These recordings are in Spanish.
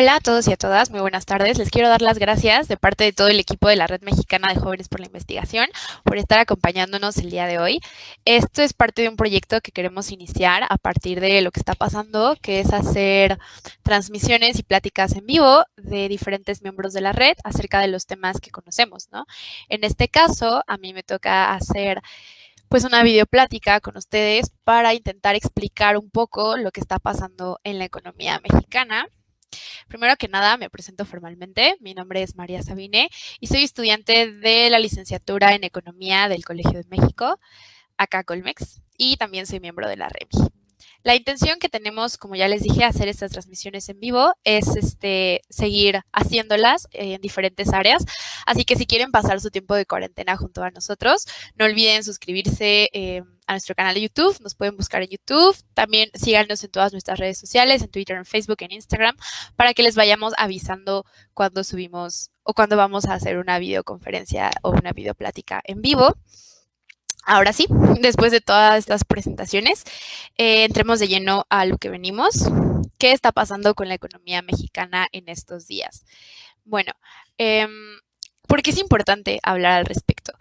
Hola a todos y a todas, muy buenas tardes. Les quiero dar las gracias de parte de todo el equipo de la Red Mexicana de Jóvenes por la Investigación por estar acompañándonos el día de hoy. Esto es parte de un proyecto que queremos iniciar a partir de lo que está pasando, que es hacer transmisiones y pláticas en vivo de diferentes miembros de la red acerca de los temas que conocemos, ¿no? En este caso, a mí me toca hacer pues una videoplática con ustedes para intentar explicar un poco lo que está pasando en la economía mexicana. Primero que nada, me presento formalmente. Mi nombre es María Sabine y soy estudiante de la licenciatura en Economía del Colegio de México, acá Colmex, y también soy miembro de la REMI. La intención que tenemos, como ya les dije, hacer estas transmisiones en vivo es seguir haciéndolas en diferentes áreas. Así que si quieren pasar su tiempo de cuarentena junto a nosotros, no olviden suscribirse a nuestro canal de YouTube. Nos pueden buscar en YouTube. También síganos en todas nuestras redes sociales, en Twitter, en Facebook, en Instagram, para que les vayamos avisando cuando subimos o cuando vamos a hacer una videoconferencia o una videoplática en vivo. Ahora sí, después de todas estas presentaciones, entremos de lleno a lo que venimos. ¿Qué está pasando con la economía mexicana en estos días? Bueno, ¿por qué es importante hablar al respecto?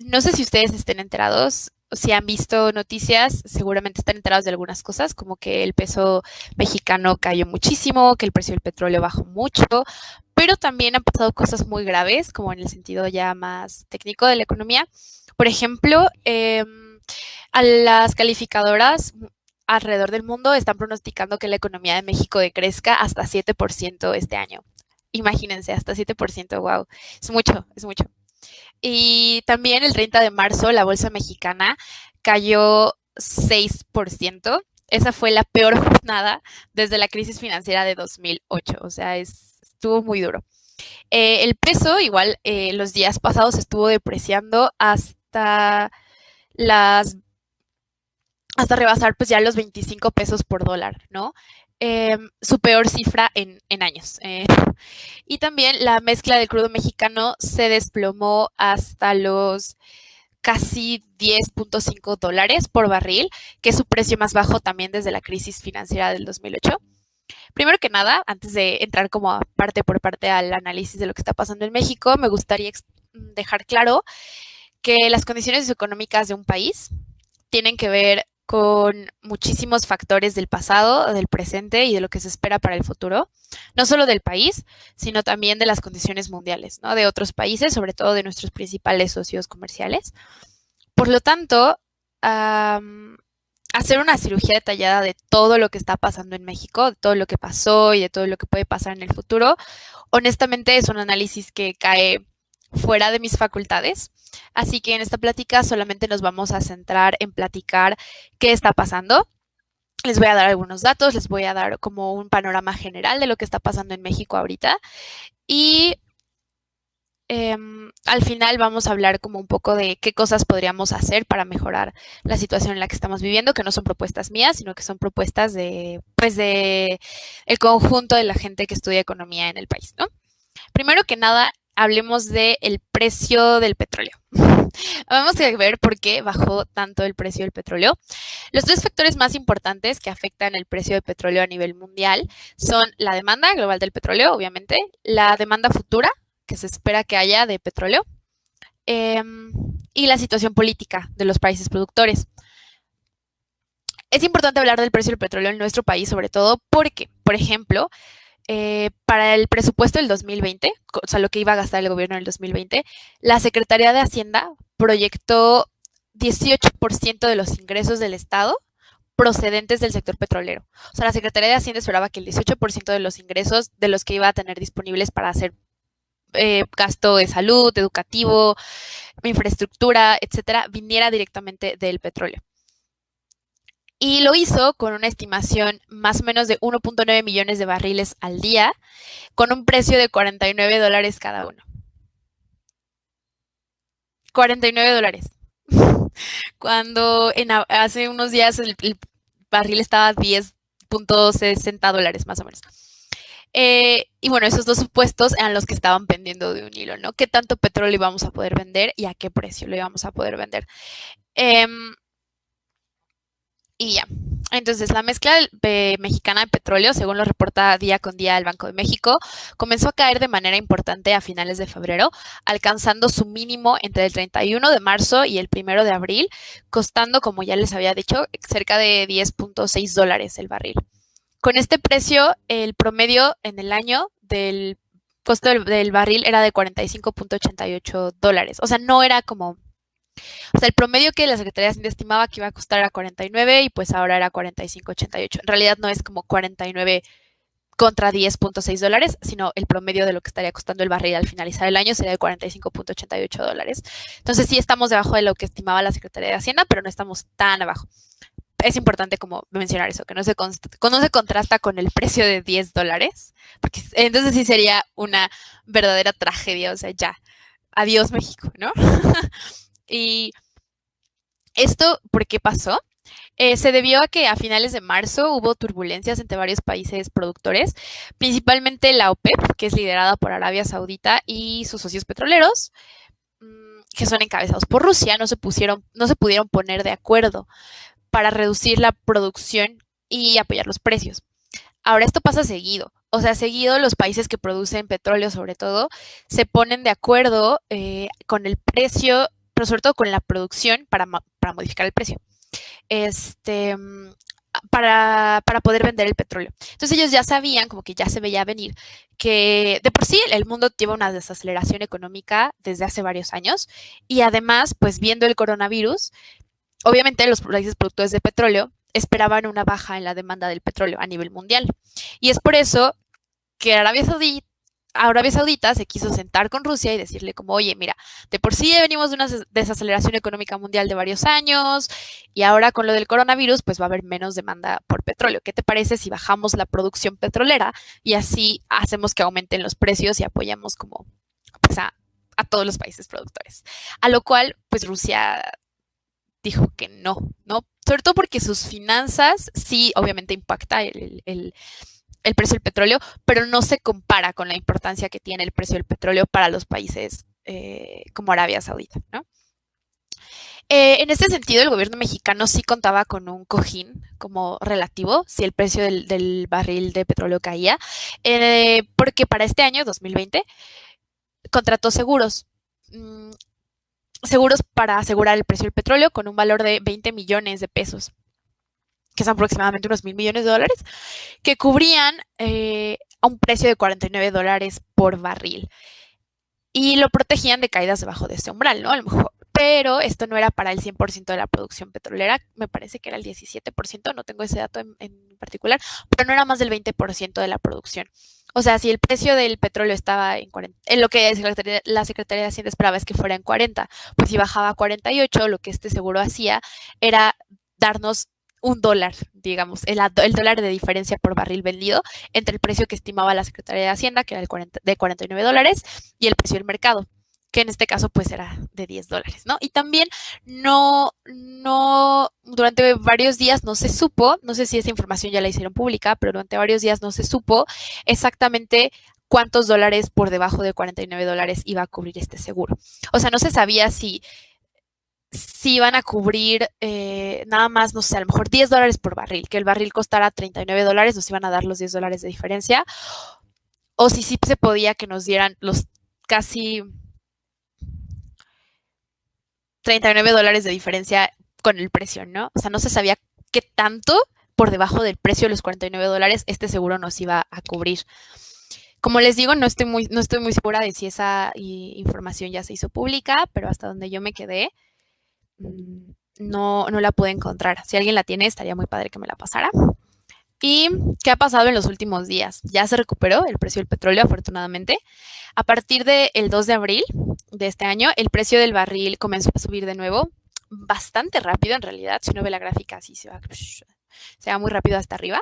No sé si ustedes estén enterados, si han visto noticias, seguramente están enterados de algunas cosas, como que el peso mexicano cayó muchísimo, que el precio del petróleo bajó mucho, pero también han pasado cosas muy graves, como en el sentido ya más técnico de la economía. Por ejemplo, a las calificadoras alrededor del mundo están pronosticando que la economía de México decrezca hasta 7% este año. Imagínense, hasta 7%, wow, es mucho, es mucho. Y también el 30 de marzo la bolsa mexicana cayó 6%. Esa fue la peor jornada desde la crisis financiera de 2008. O sea, estuvo muy duro. El peso, igual, los días pasados estuvo depreciando las hasta rebasar pues ya los 25 pesos por dólar, ¿no? Su peor cifra en años. Y también la mezcla del crudo mexicano se desplomó hasta los casi 10.5 dólares por barril, que es su precio más bajo también desde la crisis financiera del 2008. Primero que nada, antes de entrar como parte por parte al análisis de lo que está pasando en México, me gustaría dejar claro que las condiciones económicas de un país tienen que ver con muchísimos factores del pasado, del presente y de lo que se espera para el futuro, no solo del país, sino también de las condiciones mundiales, ¿no? De otros países, sobre todo de nuestros principales socios comerciales. Por lo tanto, hacer una cirugía detallada de todo lo que está pasando en México, de todo lo que pasó y de todo lo que puede pasar en el futuro, honestamente es un análisis que cae fuera de mis facultades. Así que en esta plática solamente nos vamos a centrar en platicar qué está pasando. Les voy a dar algunos datos, les voy a dar como un panorama general de lo que está pasando en México ahorita. Y al final vamos a hablar como un poco de qué cosas podríamos hacer para mejorar la situación en la que estamos viviendo, que no son propuestas mías, sino que son propuestas de el conjunto de la gente que estudia economía en el país, ¿no? Primero que nada, hablemos del precio del petróleo. Vamos a ver por qué bajó tanto el precio del petróleo. Los tres factores más importantes que afectan el precio del petróleo a nivel mundial son la demanda global del petróleo, obviamente, la demanda futura que se espera que haya de petróleo y la situación política de los países productores. Es importante hablar del precio del petróleo en nuestro país, sobre todo porque, por ejemplo, para el presupuesto del 2020, o sea, lo que iba a gastar el gobierno en el 2020, la Secretaría de Hacienda proyectó 18% de los ingresos del Estado procedentes del sector petrolero. O sea, la Secretaría de Hacienda esperaba que el 18% de los ingresos de los que iba a tener disponibles para hacer gasto de salud, educativo, infraestructura, etcétera, viniera directamente del petróleo. Y lo hizo con una estimación más o menos de 1.9 millones de barriles al día, con un precio de 49 dólares cada uno. 49 dólares. Cuando hace unos días el barril estaba a 10.60 dólares más o menos. Y bueno, esos dos supuestos eran los que estaban pendiendo de un hilo, ¿no? ¿Qué tanto petróleo íbamos a poder vender y a qué precio lo íbamos a poder vender? Y ya. Entonces, la mezcla mexicana de petróleo, según lo reporta día con día el Banco de México, comenzó a caer de manera importante a finales de febrero, alcanzando su mínimo entre el 31 de marzo y el 1 de abril, costando, como ya les había dicho, cerca de $10.6 el barril. Con este precio, el promedio en el año del costo del barril era de $45.88. O sea, no era como o sea, el promedio que la Secretaría de Hacienda estimaba que iba a costar era 49 y pues ahora era 45.88. En realidad no es como 49 contra $10.6, sino el promedio de lo que estaría costando el barril al finalizar el año sería de $45.88. Entonces sí estamos debajo de lo que estimaba la Secretaría de Hacienda, pero no estamos tan abajo. Es importante como mencionar eso, que no se contrasta con el precio de $10, porque entonces sí sería una verdadera tragedia, o sea, ya, adiós México, ¿no? Y esto, ¿por qué pasó? Se debió a que a finales de marzo hubo turbulencias entre varios países productores, principalmente la OPEP, que es liderada por Arabia Saudita y sus socios petroleros, que son encabezados por Rusia, no se pudieron poner de acuerdo para reducir la producción y apoyar los precios. Ahora esto pasa seguido. O sea, seguido los países que producen petróleo, sobre todo, se ponen de acuerdo con el precio, pero sobre todo con la producción para modificar el precio. Este, para poder vender el petróleo. Entonces ellos ya sabían, como que ya se veía venir, que de por sí el mundo lleva una desaceleración económica desde hace varios años y además, pues viendo el coronavirus, obviamente los países productores de petróleo esperaban una baja en la demanda del petróleo a nivel mundial. Y es por eso que Arabia Saudita se quiso sentar con Rusia y decirle como, oye, mira, de por sí venimos de una desaceleración económica mundial de varios años y ahora con lo del coronavirus pues va a haber menos demanda por petróleo. ¿Qué te parece si bajamos la producción petrolera y así hacemos que aumenten los precios y apoyamos como pues, a todos los países productores? A lo cual pues Rusia dijo que no, ¿no? Sobre todo porque sus finanzas sí obviamente impacta el precio del petróleo, pero no se compara con la importancia que tiene el precio del petróleo para los países como Arabia Saudita, ¿no? En este sentido, el gobierno mexicano sí contaba con un cojín como relativo, si el precio del barril de petróleo caía, porque para este año, 2020, contrató seguros para asegurar el precio del petróleo con un valor de 20 millones de pesos, que son aproximadamente unos $1,000 millones, que cubrían a un precio de $49 por barril. Y lo protegían de caídas debajo de ese umbral, ¿no? A lo mejor. Pero esto no era para el 100% de la producción petrolera, me parece que era el 17%, no tengo ese dato en particular, pero no era más del 20% de la producción. O sea, si el precio del petróleo estaba en 40, en lo que la Secretaría de Hacienda esperaba es que fuera en 40, pues si bajaba a 48, lo que este seguro hacía era darnos $1, digamos, el dólar de diferencia por barril vendido entre el precio que estimaba la Secretaría de Hacienda, que era de $49, y el precio del mercado, que en este caso pues era de $10, ¿no? Y también durante varios días no se supo, no sé si esa información ya la hicieron pública, pero durante varios días no se supo exactamente cuántos dólares por debajo de $49 iba a cubrir este seguro. O sea, no se sabía si iban a cubrir nada más, no sé, a lo mejor $10 por barril, que el barril costara $39, nos iban a dar los $10 de diferencia, o si sí se podía que nos dieran los casi $39 de diferencia con el precio, ¿no? O sea, no se sabía qué tanto por debajo del precio de los $49 este seguro nos iba a cubrir. Como les digo, no estoy muy segura de si esa información ya se hizo pública, pero hasta donde yo me quedé, no la pude encontrar. Si alguien la tiene, estaría muy padre que me la pasara. ¿Y qué ha pasado en los últimos días? Ya se recuperó el precio del petróleo, afortunadamente. A partir del 2 de abril de este año, el precio del barril comenzó a subir de nuevo, bastante rápido en realidad. Si uno ve la gráfica, así se va muy rápido hasta arriba.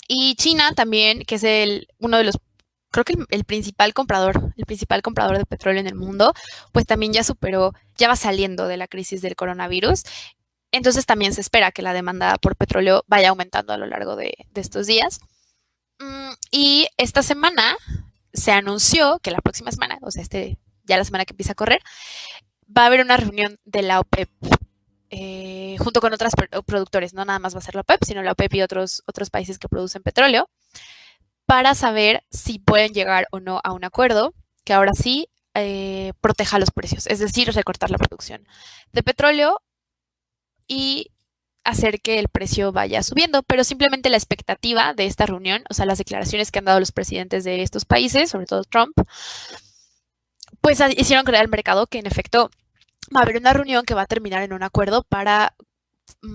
Y China también, que es uno de los, creo que el principal comprador de petróleo en el mundo, pues también ya va saliendo de la crisis del coronavirus. Entonces también se espera que la demanda por petróleo vaya aumentando a lo largo de estos días. Y esta semana se anunció que la próxima semana, o sea, ya la semana que empieza a correr, va a haber una reunión de la OPEP junto con otros productores, no nada más va a ser la OPEP, sino la OPEP y otros países que producen petróleo, para saber si pueden llegar o no a un acuerdo que ahora sí proteja los precios, es decir, recortar la producción de petróleo y hacer que el precio vaya subiendo, pero simplemente la expectativa de esta reunión, o sea, las declaraciones que han dado los presidentes de estos países, sobre todo Trump, pues hicieron creer al mercado que en efecto va a haber una reunión que va a terminar en un acuerdo para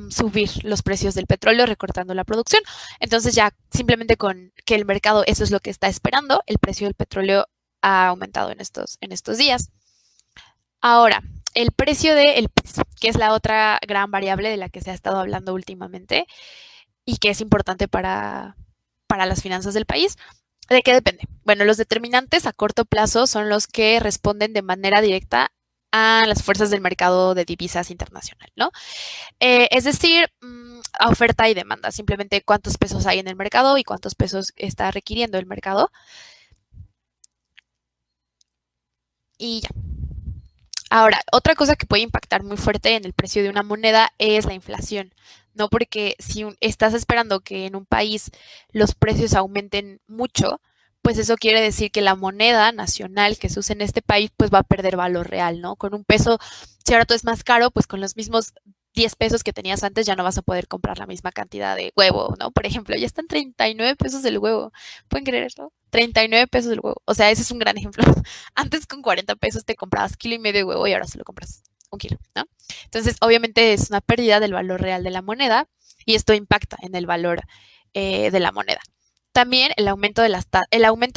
subir los precios del petróleo recortando la producción. Entonces ya simplemente con que el mercado eso es lo que está esperando, el precio del petróleo ha aumentado en estos días. Ahora, el precio del peso, que es la otra gran variable de la que se ha estado hablando últimamente y que es importante para las finanzas del país. ¿De qué depende? Bueno, los determinantes a corto plazo son los que responden de manera directa a las fuerzas del mercado de divisas internacional, ¿no? Es decir, a oferta y demanda, simplemente cuántos pesos hay en el mercado y cuántos pesos está requiriendo el mercado. Y ya. Ahora, otra cosa que puede impactar muy fuerte en el precio de una moneda es la inflación, ¿no? Porque si estás esperando que en un país los precios aumenten mucho, pues eso quiere decir que la moneda nacional que se usa en este país pues va a perder valor real, ¿no? Con un peso, si ahora todo es más caro, pues con los mismos 10 pesos que tenías antes ya no vas a poder comprar la misma cantidad de huevo, ¿no? Por ejemplo, ya están 39 pesos el huevo. ¿Pueden creer eso? 39 pesos el huevo. O sea, ese es un gran ejemplo. Antes con 40 pesos te comprabas kilo y medio de huevo y ahora solo compras un kilo, ¿no? Entonces, obviamente es una pérdida del valor real de la moneda y esto impacta en el valor de la moneda. También el aumento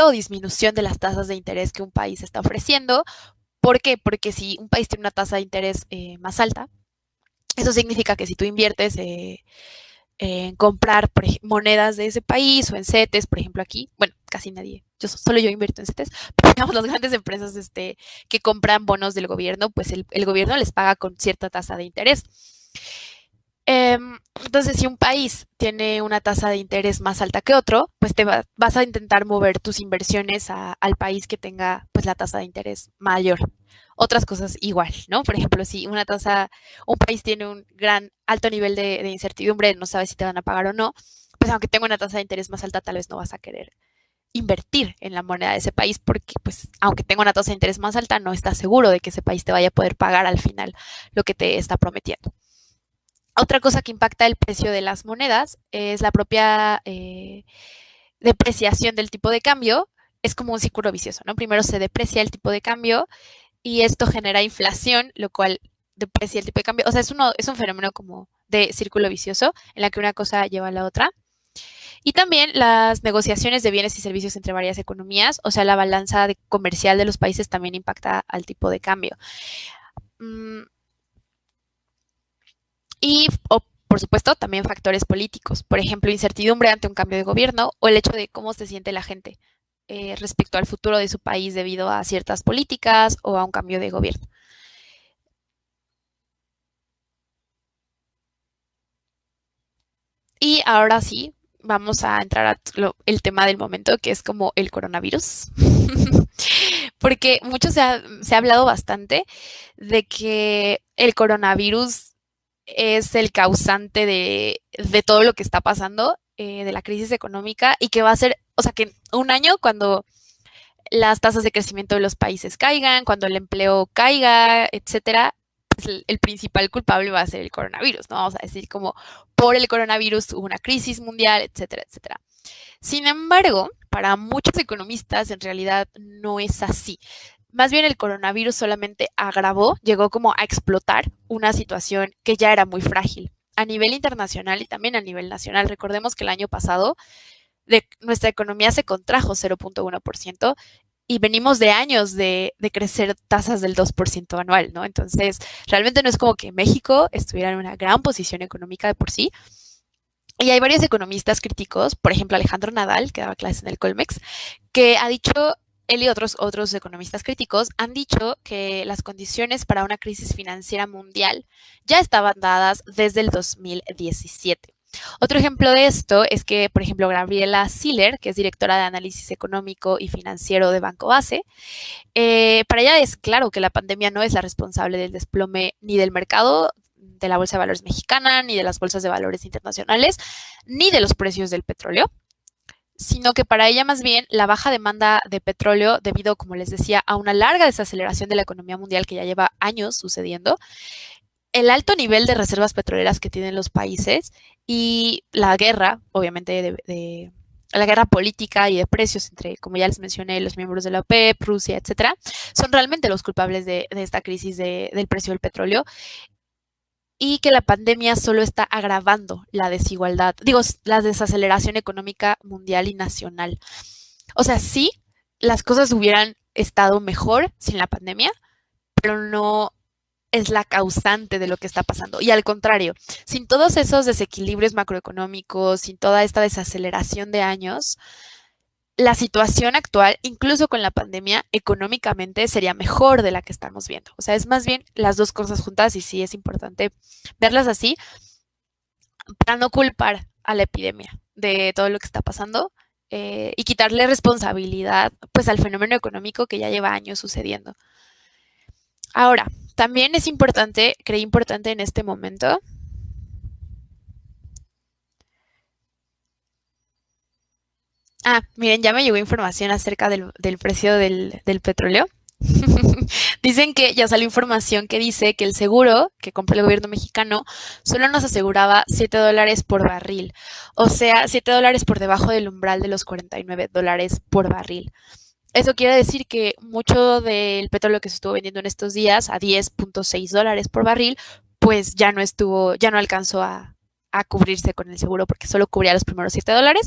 o disminución de las tasas de interés que un país está ofreciendo. ¿Por qué? Porque si un país tiene una tasa de interés más alta, eso significa que si tú inviertes en comprar monedas de ese país o en CETES, por ejemplo aquí, bueno, casi nadie, solo yo invierto en CETES, pero digamos las grandes empresas que compran bonos del gobierno, pues el gobierno les paga con cierta tasa de interés. Entonces, si un país tiene una tasa de interés más alta que otro, pues vas a intentar mover tus inversiones al país que tenga pues la tasa de interés mayor. Otras cosas igual, ¿no? Por ejemplo, si un país tiene un gran alto nivel de incertidumbre, no sabes si te van a pagar o no, pues aunque tenga una tasa de interés más alta, tal vez no vas a querer invertir en la moneda de ese país porque, pues, aunque tenga una tasa de interés más alta, no estás seguro de que ese país te vaya a poder pagar al final lo que te está prometiendo. Otra cosa que impacta el precio de las monedas es la propia depreciación del tipo de cambio. Es como un círculo vicioso, ¿no? Primero se deprecia el tipo de cambio y esto genera inflación, lo cual deprecia el tipo de cambio. O sea, es un fenómeno como de círculo vicioso en la que una cosa lleva a la otra. Y también las negociaciones de bienes y servicios entre varias economías, o sea, la balanza comercial de los países también impacta al tipo de cambio. Y, por supuesto, también factores políticos, por ejemplo, incertidumbre ante un cambio de gobierno o el hecho de cómo se siente la gente respecto al futuro de su país debido a ciertas políticas o a un cambio de gobierno. Y ahora sí, vamos a entrar el tema del momento, que es como el coronavirus. Porque se ha hablado bastante de que el coronavirus es el causante de todo lo que está pasando, de la crisis económica, y que va a ser, o sea, que un año cuando las tasas de crecimiento de los países caigan, cuando el empleo caiga, etcétera, pues el principal culpable va a ser el coronavirus, ¿no? Vamos a decir como por el coronavirus hubo una crisis mundial, etcétera, etcétera. Sin embargo, para muchos economistas en realidad no es así. Más bien el coronavirus solamente agravó, llegó como a explotar una situación que ya era muy frágil a nivel internacional y también a nivel nacional. Recordemos que el año pasado nuestra economía se contrajo 0.1% y venimos de años de crecer tasas del 2% anual, ¿no? Entonces, realmente no es como que México estuviera en una gran posición económica de por sí. Y hay varios economistas críticos, por ejemplo, Alejandro Nadal, que daba clases en el Colmex, que ha dicho, él y otros economistas críticos han dicho que las condiciones para una crisis financiera mundial ya estaban dadas desde el 2017. Otro ejemplo de esto es que, por ejemplo, Gabriela Siller, que es directora de análisis económico y financiero de Banco Base, para ella es claro que la pandemia no es la responsable del desplome ni del mercado de la Bolsa de Valores mexicana, ni de las bolsas de valores internacionales, ni de los precios del petróleo, sino que para ella más bien la baja demanda de petróleo debido, como les decía, a una larga desaceleración de la economía mundial que ya lleva años sucediendo, el alto nivel de reservas petroleras que tienen los países y la guerra, obviamente, la guerra política y de precios entre, como ya les mencioné, los miembros de la OPEP, Rusia, etcétera, son realmente los culpables de esta crisis del precio del petróleo, y que la pandemia solo está agravando la desigualdad, digo, la desaceleración económica mundial y nacional. O sea, sí, las cosas hubieran estado mejor sin la pandemia, pero no es la causante de lo que está pasando. Y al contrario, sin todos esos desequilibrios macroeconómicos, sin toda esta desaceleración de años, la situación actual, incluso con la pandemia, económicamente sería mejor de la que estamos viendo. O sea, es más bien las dos cosas juntas y sí es importante verlas así para no culpar a la epidemia de todo lo que está pasando y quitarle responsabilidad pues al fenómeno económico que ya lleva años sucediendo. Ahora, también es importante, creí importante en este momento, miren, ya me llegó información acerca del precio del petróleo. Dicen que ya salió información que dice que el seguro que compró el gobierno mexicano solo nos aseguraba $7 por barril. O sea, $7 por debajo del umbral de los $49 por barril. Eso quiere decir que mucho del petróleo que se estuvo vendiendo en estos días a $10.6 por barril, pues ya no alcanzó a cubrirse con el seguro porque solo cubría los primeros $7.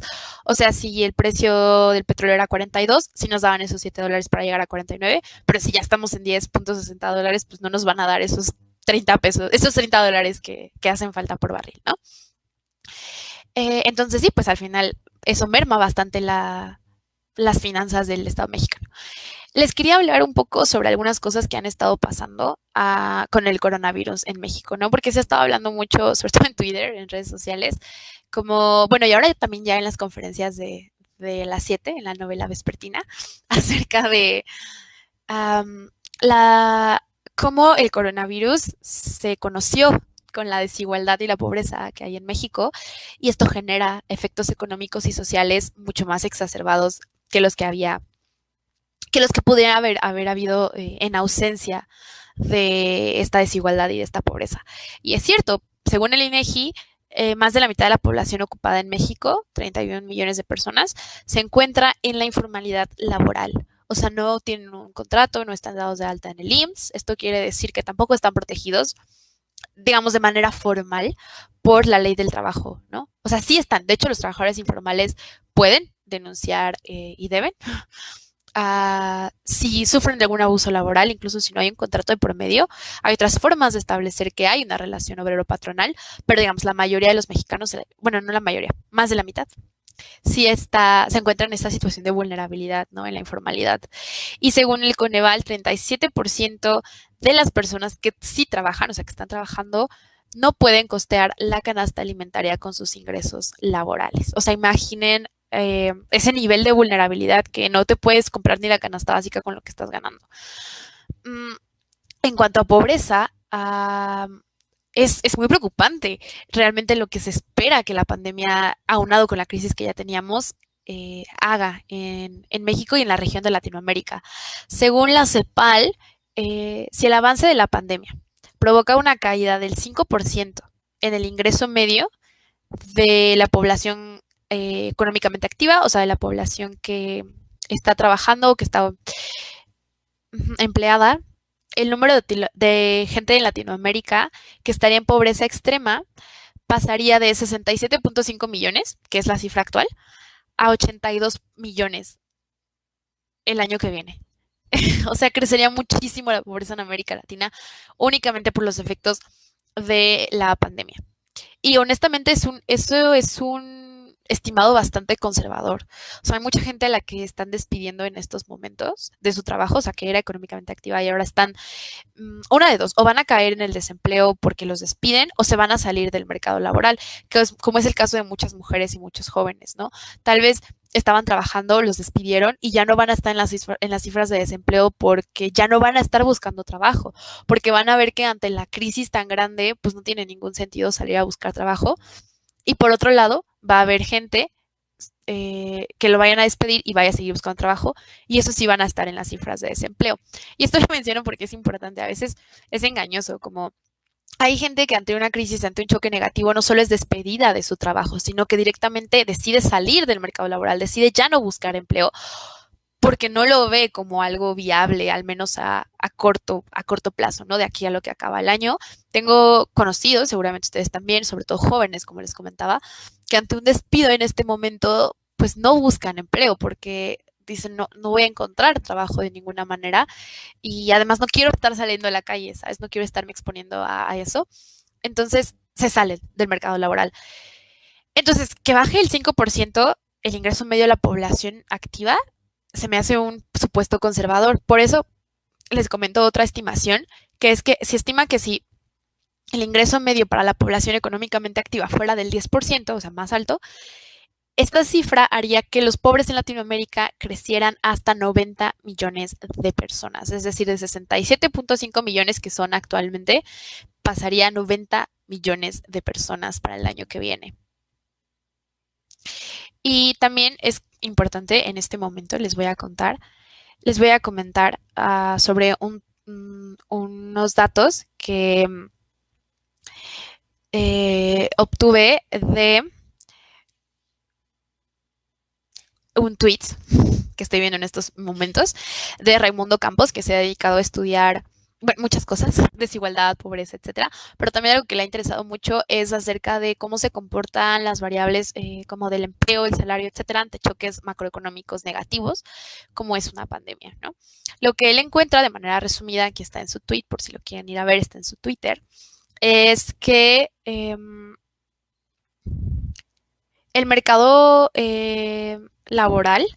O sea, si el precio del petróleo era 42, sí nos daban esos $7 para llegar a 49, pero si ya estamos en $10.60, pues no nos van a dar esos 30 pesos, esos $30 que hacen falta por barril, ¿no? Entonces sí, pues al final eso merma bastante las finanzas del Estado mexicano. Les quería hablar un poco sobre algunas cosas que han estado pasando con el coronavirus en México, ¿no? Porque se ha estado hablando mucho, sobre todo en Twitter, en redes sociales, como, bueno, y ahora también ya en las conferencias de las 7, en la novela vespertina, acerca de cómo el coronavirus se conoció con la desigualdad y la pobreza que hay en México, y esto genera efectos económicos y sociales mucho más exacerbados que los que pudiera haber habido en ausencia de esta desigualdad y de esta pobreza. Y es cierto, según el INEGI, más de la mitad de la población ocupada en México, 31 millones de personas, se encuentra en la informalidad laboral. O sea, no tienen un contrato, no están dados de alta en el IMSS. Esto quiere decir que tampoco están protegidos, digamos, de manera formal por la ley del trabajo, ¿no? O sea, sí están. De hecho, los trabajadores informales pueden denunciar y deben. Si sufren de algún abuso laboral, incluso si no hay un contrato de por medio, hay otras formas de establecer que hay una relación obrero-patronal, pero digamos, la mayoría de los mexicanos, bueno, no la mayoría, más de la mitad, sí se encuentra en esta situación de vulnerabilidad, ¿no? En la informalidad. Y según el Coneval, 37% de las personas que sí trabajan, o sea, que están trabajando, no pueden costear la canasta alimentaria con sus ingresos laborales. O sea, imaginen ese nivel de vulnerabilidad que no te puedes comprar ni la canasta básica con lo que estás ganando. En cuanto a pobreza, es muy preocupante realmente lo que se espera que la pandemia, aunado con la crisis que ya teníamos, haga en México y en la región de Latinoamérica. Según la CEPAL, si el avance de la pandemia provoca una caída del 5% en el ingreso medio de la población económicamente activa, o sea, de la población que está trabajando o que está empleada, el número de gente en Latinoamérica que estaría en pobreza extrema pasaría de 67.5 millones, que es la cifra actual, a 82 millones el año que viene. O sea, crecería muchísimo la pobreza en América Latina únicamente por los efectos de la pandemia. Y honestamente eso es un estimado bastante conservador. O sea, hay mucha gente a la que están despidiendo en estos momentos de su trabajo, o sea, que era económicamente activa y ahora están, una de dos, o van a caer en el desempleo porque los despiden o se van a salir del mercado laboral, como es el caso de muchas mujeres y muchos jóvenes, ¿no? Tal vez estaban trabajando, los despidieron y ya no van a estar en las cifras de desempleo porque ya no van a estar buscando trabajo, porque van a ver que ante la crisis tan grande, pues no tiene ningún sentido salir a buscar trabajo. Y por otro lado, va a haber gente que lo vayan a despedir y vaya a seguir buscando trabajo, y eso sí van a estar en las cifras de desempleo. Y esto lo menciono porque es importante, a veces es engañoso, como hay gente que ante una crisis, ante un choque negativo, no solo es despedida de su trabajo, sino que directamente decide salir del mercado laboral, decide ya no buscar empleo porque no lo ve como algo viable, al menos a corto plazo, ¿no? De aquí a lo que acaba el año. Tengo conocidos, seguramente ustedes también, sobre todo jóvenes, como les comentaba, que ante un despido en este momento, pues no buscan empleo porque dicen, no voy a encontrar trabajo de ninguna manera y además no quiero estar saliendo a la calle, ¿sabes? No quiero estarme exponiendo a eso. Entonces se salen del mercado laboral. Entonces, que baje el 5% el ingreso medio de la población activa se me hace un supuesto conservador. Por eso les comento otra estimación, que es que se estima que si el ingreso medio para la población económicamente activa fuera del 10%, o sea, más alto, esta cifra haría que los pobres en Latinoamérica crecieran hasta 90 millones de personas, es decir, de 67.5 millones que son actualmente, pasaría a 90 millones de personas para el año que viene. Y también es importante en este momento, les voy a comentar sobre unos datos que obtuve de un tweet que estoy viendo en estos momentos de Raimundo Campos, que se ha dedicado a estudiar muchas cosas, desigualdad, pobreza, etcétera, pero también algo que le ha interesado mucho es acerca de cómo se comportan las variables como del empleo, el salario, etcétera, ante choques macroeconómicos negativos, como es una pandemia, ¿no? Lo que él encuentra de manera resumida, aquí está en su tweet, por si lo quieren ir a ver, está en su Twitter, es que el mercado laboral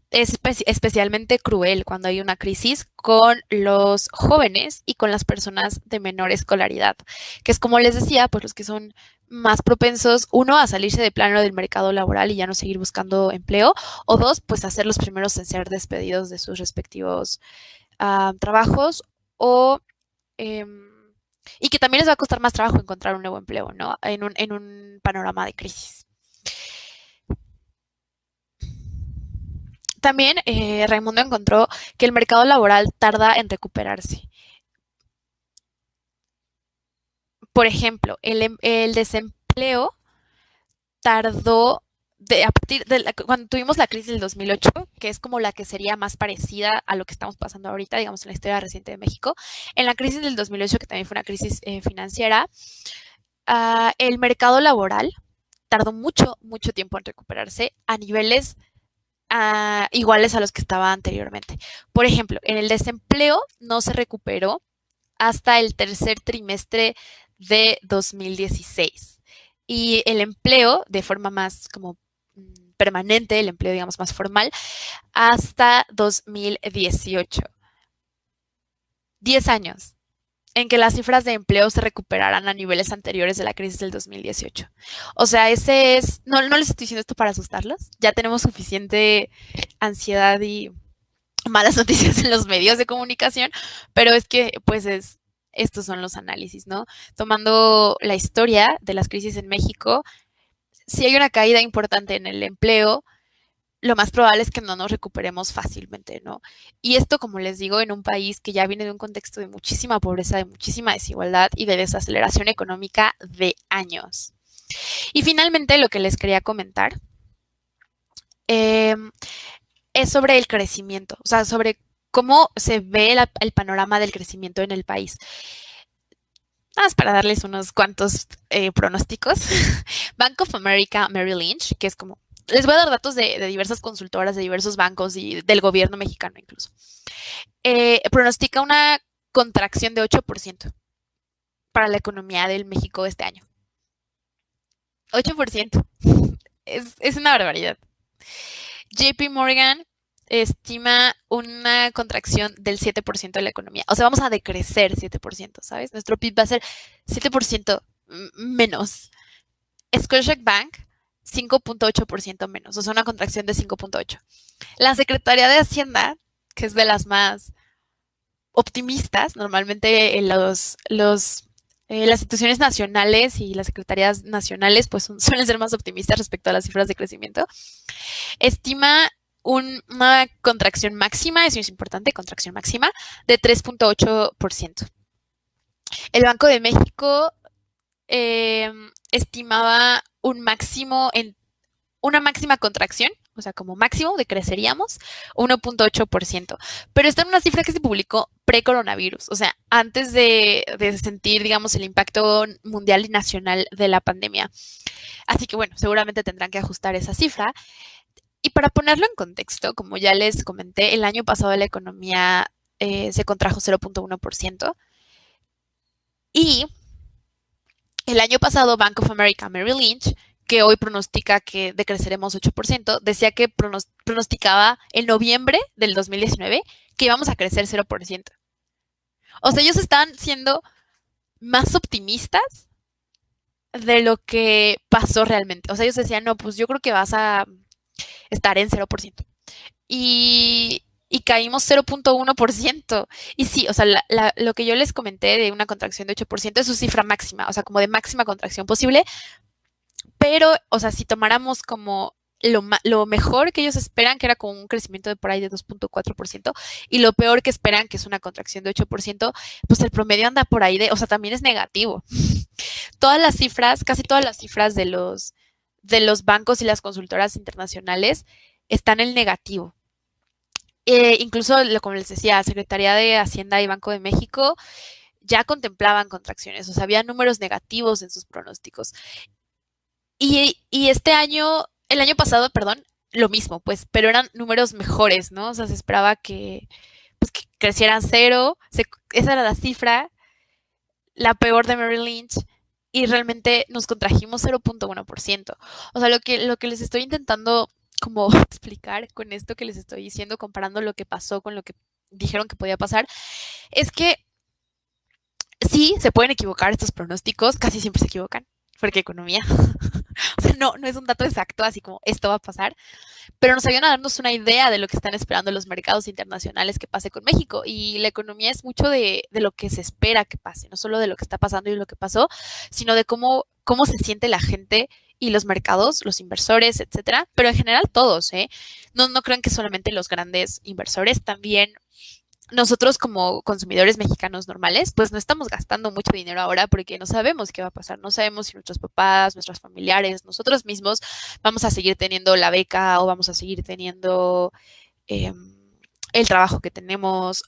es especialmente cruel cuando hay una crisis con los jóvenes y con las personas de menor escolaridad, que es como les decía, pues los que son más propensos, uno, a salirse de plano del mercado laboral y ya no seguir buscando empleo, o dos, pues a ser los primeros en ser despedidos de sus respectivos trabajos, o y que también les va a costar más trabajo encontrar un nuevo empleo, ¿no? En un panorama de crisis. También Raimundo encontró que el mercado laboral tarda en recuperarse. Por ejemplo, el desempleo tardó a partir de cuando tuvimos la crisis del 2008, que es como la que sería más parecida a lo que estamos pasando ahorita, digamos, en la historia reciente de México. En la crisis del 2008, que también fue una crisis financiera, el mercado laboral tardó mucho tiempo en recuperarse a niveles iguales a los que estaba anteriormente. Por ejemplo, en el desempleo no se recuperó hasta el tercer trimestre de 2016 y el empleo de forma más como permanente, el empleo digamos más formal, hasta 2018. 10 años en que las cifras de empleo se recuperaran a niveles anteriores de la crisis del 2018. O sea, ese es, no les estoy diciendo esto para asustarlos, ya tenemos suficiente ansiedad y malas noticias en los medios de comunicación, pero es que pues estos son los análisis, ¿no? Tomando la historia de las crisis en México, si hay una caída importante en el empleo, lo más probable es que no nos recuperemos fácilmente, ¿no? Y esto, como les digo, en un país que ya viene de un contexto de muchísima pobreza, de muchísima desigualdad y de desaceleración económica de años. Y finalmente, lo que les quería comentar es sobre el crecimiento, o sea, sobre cómo se ve el panorama del crecimiento en el país. Nada más para darles unos cuantos pronósticos. Bank of America Merrill Lynch, que es como les voy a dar datos de diversas consultoras, de diversos bancos y del gobierno mexicano incluso. Pronostica una contracción de 8% para la economía del México este año. 8%. Es una barbaridad. JP Morgan estima una contracción del 7% de la economía. O sea, vamos a decrecer 7%, ¿sabes? Nuestro PIB va a ser 7% menos. Scotiabank 5.8% menos, o sea, una contracción de 5.8. La Secretaría de Hacienda, que es de las más optimistas, normalmente las instituciones nacionales y las secretarías nacionales pues suelen ser más optimistas respecto a las cifras de crecimiento, estima una contracción máxima, eso es importante, contracción máxima, de 3.8%. El Banco de México estimaba una máxima contracción, o sea, como máximo decreceríamos 1.8%. Pero esta es una cifra que se publicó pre-coronavirus, o sea, antes de sentir, digamos, el impacto mundial y nacional de la pandemia. Así que bueno, seguramente tendrán que ajustar esa cifra. Y para ponerlo en contexto, como ya les comenté, el año pasado la economía se contrajo 0.1%. Y el año pasado Bank of America Merrill Lynch, que hoy pronostica que decreceremos 8%, decía que pronosticaba en noviembre del 2019 que íbamos a crecer 0%. O sea, ellos están siendo más optimistas de lo que pasó realmente. O sea, ellos decían, no, pues yo creo que vas a estar en 0%. Y caímos 0.1%. Y sí, o sea, lo que yo les comenté de una contracción de 8% es su cifra máxima, o sea, como de máxima contracción posible. Pero, o sea, si tomáramos como lo mejor que ellos esperan, que era como un crecimiento de por ahí de 2.4%, y lo peor que esperan, que es una contracción de 8%, pues el promedio anda por ahí o sea, también es negativo. Todas las cifras, casi todas las cifras de los bancos y las consultoras internacionales están en negativo. Incluso, como les decía, Secretaría de Hacienda y Banco de México ya contemplaban contracciones, o sea, había números negativos en sus pronósticos. Y el año pasado, perdón, lo mismo, pues, pero eran números mejores, ¿no? O sea, se esperaba pues, que crecieran 0, esa era la cifra, la peor de Merrill Lynch, y realmente nos contrajimos 0.1%. O sea, lo que les estoy intentando como explicar con esto que les estoy diciendo, comparando lo que pasó con lo que dijeron que podía pasar, es que sí, se pueden equivocar estos pronósticos, casi siempre se equivocan, porque economía. O sea, no es un dato exacto, así como esto va a pasar, pero nos ayudan a darnos una idea de lo que están esperando los mercados internacionales que pase con México. Y la economía es mucho de lo que se espera que pase, no solo de lo que está pasando y lo que pasó, sino de cómo se siente la gente y los mercados, los inversores, etcétera. Pero en general todos, ¿eh? No crean que solamente los grandes inversores, también nosotros como consumidores mexicanos normales, pues no estamos gastando mucho dinero ahora porque no sabemos qué va a pasar, no sabemos si nuestros papás, nuestros familiares, nosotros mismos vamos a seguir teniendo la beca o vamos a seguir teniendo eh, el trabajo que tenemos.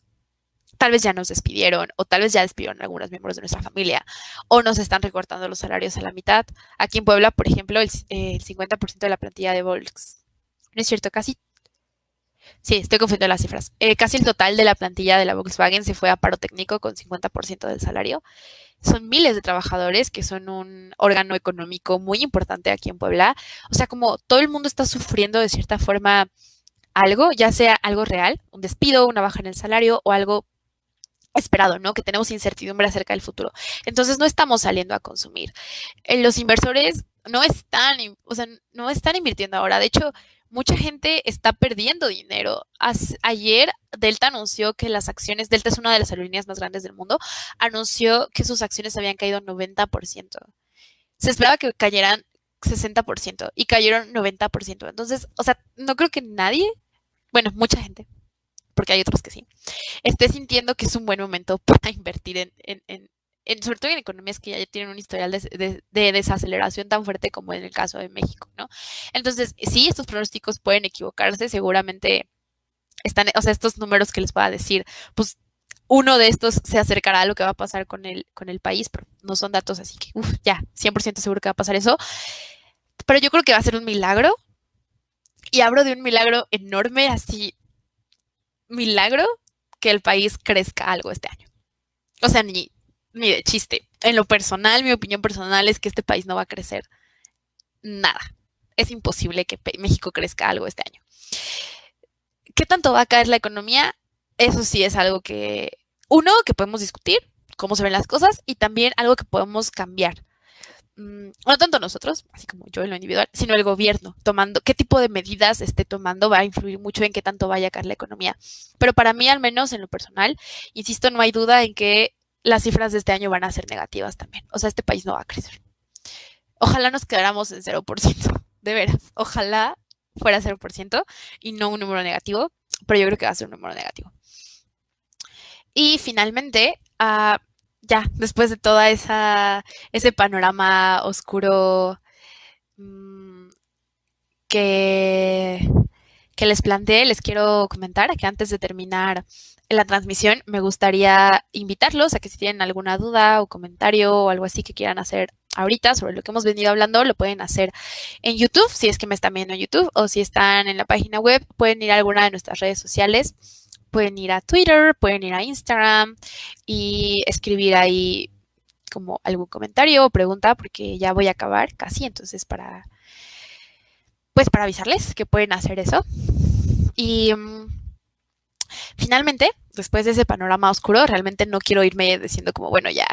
Tal vez ya nos despidieron o tal vez ya despidieron a algunos miembros de nuestra familia o nos están recortando los salarios a la mitad. Aquí en Puebla, por ejemplo, el 50% de la plantilla de Volks, no es cierto, casi. Sí, estoy confundiendo las cifras. Casi el total de la plantilla de la Volkswagen se fue a paro técnico con 50% del salario. Son miles de trabajadores que son un órgano económico muy importante aquí en Puebla. O sea, como todo el mundo está sufriendo de cierta forma algo, ya sea algo real, un despido, una baja en el salario o algo esperado, ¿no? Que tenemos incertidumbre acerca del futuro. Entonces no estamos saliendo a consumir. Los inversores o sea, no están invirtiendo ahora. De hecho, mucha gente está perdiendo dinero. Ayer Delta anunció que Delta es una de las aerolíneas más grandes del mundo, anunció que sus acciones habían caído 90%. Se esperaba que cayeran 60% y cayeron 90%. Entonces, o sea, no creo que nadie, bueno, mucha gente, porque hay otros que sí, esté sintiendo que es un buen momento para invertir sobre todo en economías que ya tienen un historial de desaceleración tan fuerte como en el caso de México, ¿no? Entonces, sí, estos pronósticos pueden equivocarse, seguramente o sea, estos números que les voy a decir, pues uno de estos se acercará a lo que va a pasar con el país, pero no son datos así que, ya, 100% seguro que va a pasar eso. Pero yo creo que va a ser un milagro, y hablo de un milagro enorme, así, milagro que el país crezca algo este año. O sea, ni de chiste. En lo personal, mi opinión personal es que este país no va a crecer nada. Es imposible que México crezca algo este año. ¿Qué tanto va a caer la economía? Eso sí es algo que podemos discutir, cómo se ven las cosas, y también algo que podemos cambiar. no tanto nosotros, así como yo en lo individual, sino el gobierno, tomando qué tipo de medidas esté tomando va a influir mucho en qué tanto vaya a caer la economía. Pero para mí, al menos en lo personal, insisto, no hay duda en que las cifras de este año van a ser negativas también. O sea, este país no va a crecer. Ojalá nos quedáramos en 0%, de veras. Ojalá fuera 0% y no un número negativo, pero yo creo que va a ser un número negativo. Y finalmente, ya, después de toda ese panorama oscuro que, que les planteé, les quiero comentar que antes de terminar la transmisión, me gustaría invitarlos a que si tienen alguna duda o comentario o algo así que quieran hacer ahorita sobre lo que hemos venido hablando, lo pueden hacer en YouTube, si es que me están viendo en YouTube, o si están en la página web, pueden ir a alguna de nuestras redes sociales, pueden ir a Twitter, pueden ir a Instagram y escribir ahí como algún comentario o pregunta, porque ya voy a acabar casi, entonces para avisarles que pueden hacer eso. Y finalmente, después de ese panorama oscuro, realmente no quiero irme diciendo como, bueno, ya,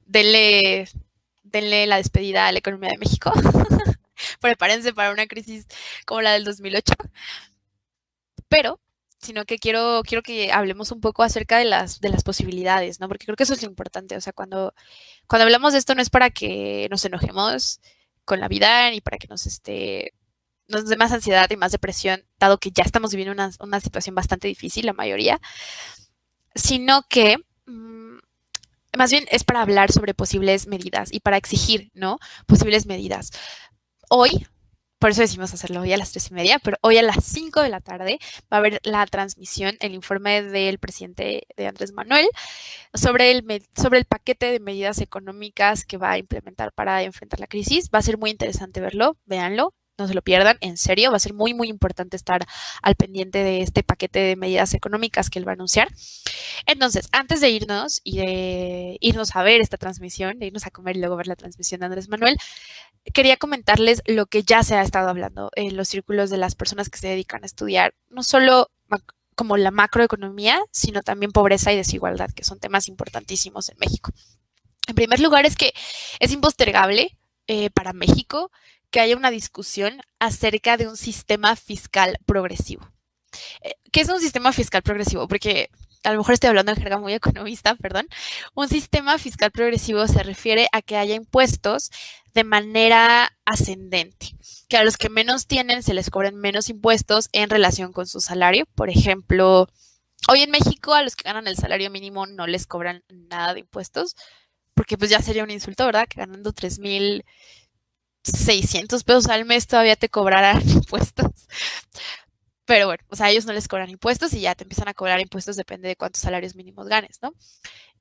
denle la despedida a la economía de México. Prepárense para una crisis como la del 2008. Pero, sino que quiero que hablemos un poco acerca de las posibilidades, ¿no? Porque creo que eso es lo importante. O sea, cuando hablamos de esto no es para que nos enojemos con la vida ni para que nos dé más ansiedad y más depresión, dado que ya estamos viviendo una situación bastante difícil, la mayoría, sino que más bien es para hablar sobre posibles medidas y para exigir, ¿no? Posibles medidas. Hoy, por eso decimos hacerlo hoy a las 3:30, pero hoy a las 5 de la tarde va a haber la transmisión, el informe del presidente de Andrés Manuel sobre el paquete de medidas económicas que va a implementar para enfrentar la crisis. Va a ser muy interesante verlo, véanlo. No se lo pierdan, en serio, va a ser muy, muy importante estar al pendiente de este paquete de medidas económicas que él va a anunciar. Entonces, antes de irnos y de irnos a ver esta transmisión, de irnos a comer y luego ver la transmisión de Andrés Manuel, quería comentarles lo que ya se ha estado hablando en los círculos de las personas que se dedican a estudiar, no solo como la macroeconomía, sino también pobreza y desigualdad, que son temas importantísimos en México. En primer lugar, es que es impostergable para México que haya una discusión acerca de un sistema fiscal progresivo. ¿Qué es un sistema fiscal progresivo? Porque a lo mejor estoy hablando en jerga muy economista, perdón. Un sistema fiscal progresivo se refiere a que haya impuestos de manera ascendente, que a los que menos tienen se les cobren menos impuestos en relación con su salario. Por ejemplo, hoy en México a los que ganan el salario mínimo no les cobran nada de impuestos, porque pues ya sería un insulto, ¿verdad? Que ganando 3,600 pesos al mes todavía te cobraran impuestos. Pero bueno, o sea, ellos no les cobran impuestos y ya te empiezan a cobrar impuestos, depende de cuántos salarios mínimos ganes, ¿no?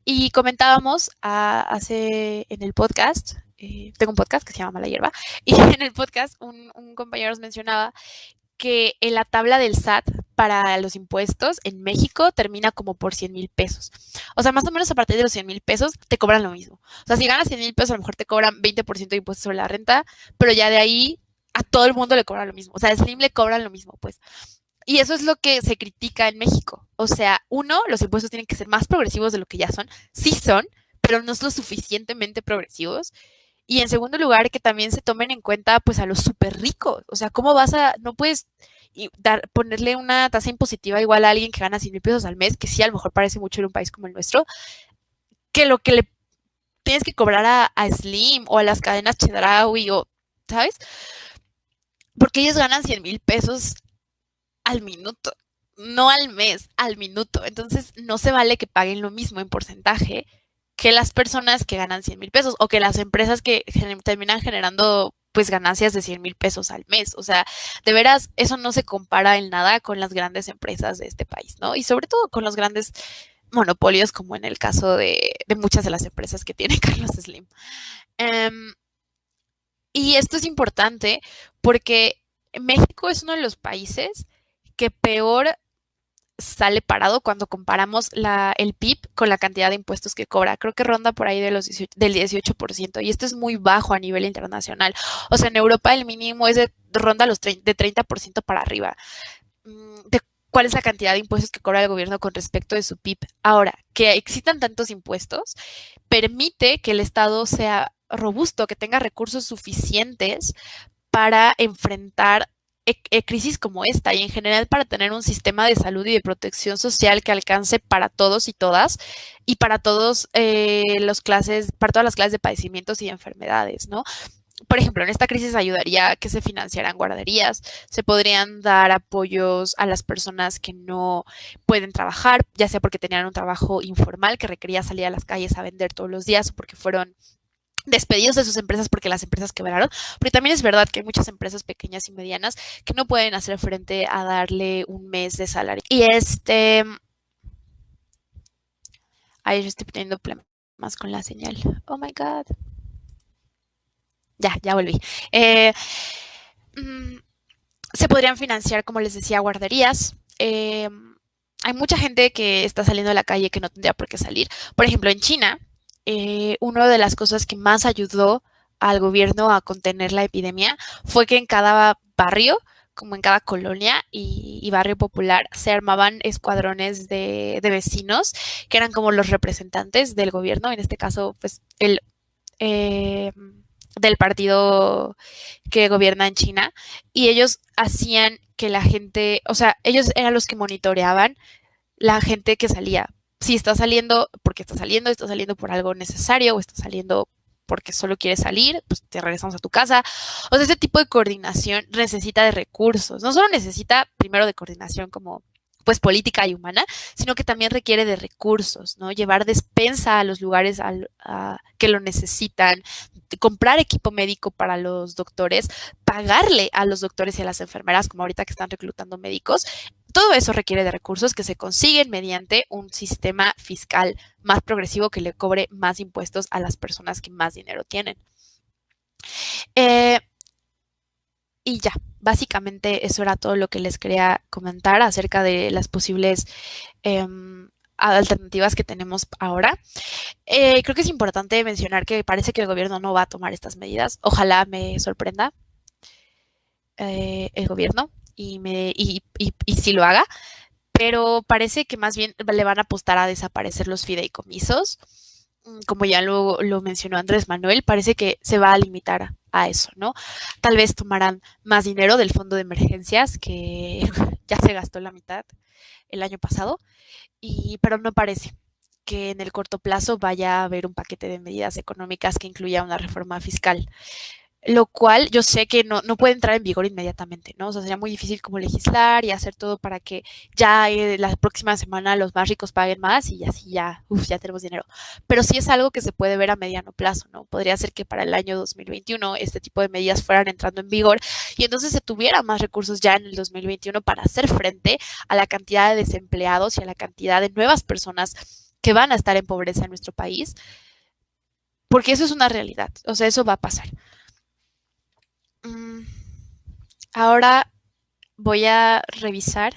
Y comentábamos en el podcast, tengo un podcast que se llama Mala Hierba, y en el podcast un compañero nos mencionaba que en la tabla del SAT para los impuestos en México termina como por 100,000 pesos. O sea, más o menos a partir de los 100,000 pesos te cobran lo mismo. O sea, si ganas 100,000 pesos, a lo mejor te cobran 20% de impuestos sobre la renta, pero ya de ahí a todo el mundo le cobran lo mismo. O sea, a Slim le cobran lo mismo, pues. Y eso es lo que se critica en México. O sea, uno, los impuestos tienen que ser más progresivos de lo que ya son. Sí son, pero no son lo suficientemente progresivos. Y en segundo lugar, que también se tomen en cuenta pues a los súper ricos. O sea, ¿cómo no puedes ponerle una tasa impositiva igual a alguien que gana 100,000 pesos al mes, que sí a lo mejor parece mucho en un país como el nuestro, que lo que le tienes que cobrar a Slim o a las cadenas Chedraui o, ¿sabes? Porque ellos ganan 100,000 pesos al minuto, no al mes, al minuto. Entonces, no se vale que paguen lo mismo en porcentaje que las personas que ganan 100,000 pesos o que las empresas que terminan generando pues ganancias de 100,000 pesos al mes. O sea, de veras, eso no se compara en nada con las grandes empresas de este país, ¿no? Y sobre todo con los grandes monopolios, como en el caso de muchas de las empresas que tiene Carlos Slim. Y esto es importante porque México es uno de los países que peor sale parado cuando comparamos el PIB con la cantidad de impuestos que cobra. Creo que ronda por ahí del 18%, y esto es muy bajo a nivel internacional. O sea, en Europa el mínimo ronda de 30% para arriba. ¿Cuál es la cantidad de impuestos que cobra el gobierno con respecto de su PIB? Ahora, que existan tantos impuestos permite que el Estado sea robusto, que tenga recursos suficientes para enfrentar crisis como esta y en general para tener un sistema de salud y de protección social que alcance para todos y todas y para todos para todas las clases de padecimientos y de enfermedades, ¿no? Por ejemplo, en esta crisis ayudaría a que se financiaran guarderías, se podrían dar apoyos a las personas que no pueden trabajar, ya sea porque tenían un trabajo informal que requería salir a las calles a vender todos los días o porque fueron despedidos de sus empresas porque las empresas quebraron, pero también es verdad que hay muchas empresas pequeñas y medianas que no pueden hacer frente a darle un mes de salario. Y ahí yo estoy teniendo problemas con la señal. Oh my God. Ya volví. Se podrían financiar, como les decía, guarderías. Hay mucha gente que está saliendo a la calle que no tendría por qué salir. Por ejemplo, en China, una de las cosas que más ayudó al gobierno a contener la epidemia fue que en cada barrio, como en cada colonia y barrio popular, se armaban escuadrones de vecinos que eran como los representantes del gobierno, en este caso, pues, del partido que gobierna en China, y ellos hacían que la gente, o sea, ellos eran los que monitoreaban la gente que salía. Si está saliendo porque está saliendo por algo necesario o está saliendo porque solo quieres salir, pues te regresamos a tu casa. O sea, ese tipo de coordinación necesita de recursos. No solo necesita primero de coordinación como pues política y humana, sino que también requiere de recursos, ¿no? Llevar despensa a los lugares que lo necesitan, comprar equipo médico para los doctores, pagarle a los doctores y a las enfermeras, como ahorita que están reclutando médicos. Todo eso requiere de recursos que se consiguen mediante un sistema fiscal más progresivo que le cobre más impuestos a las personas que más dinero tienen. Y ya, básicamente eso era todo lo que les quería comentar acerca de las posibles alternativas que tenemos ahora. Creo que es importante mencionar que parece que el gobierno no va a tomar estas medidas. Ojalá me sorprenda el gobierno y sí lo haga, pero parece que más bien le van a apostar a desaparecer los fideicomisos. Como ya lo mencionó Andrés Manuel, parece que se va a limitar a eso, ¿no? Tal vez tomarán más dinero del fondo de emergencias, que ya se gastó la mitad el año pasado, pero no parece que en el corto plazo vaya a haber un paquete de medidas económicas que incluya una reforma fiscal. Lo cual yo sé que no puede entrar en vigor inmediatamente, ¿no? O sea, sería muy difícil como legislar y hacer todo para que ya la próxima semana los más ricos paguen más y así ya tenemos dinero. Pero sí es algo que se puede ver a mediano plazo, ¿no? Podría ser que para el año 2021 este tipo de medidas fueran entrando en vigor y entonces se tuviera más recursos ya en el 2021 para hacer frente a la cantidad de desempleados y a la cantidad de nuevas personas que van a estar en pobreza en nuestro país, porque eso es una realidad, o sea, eso va a pasar. Ahora voy a revisar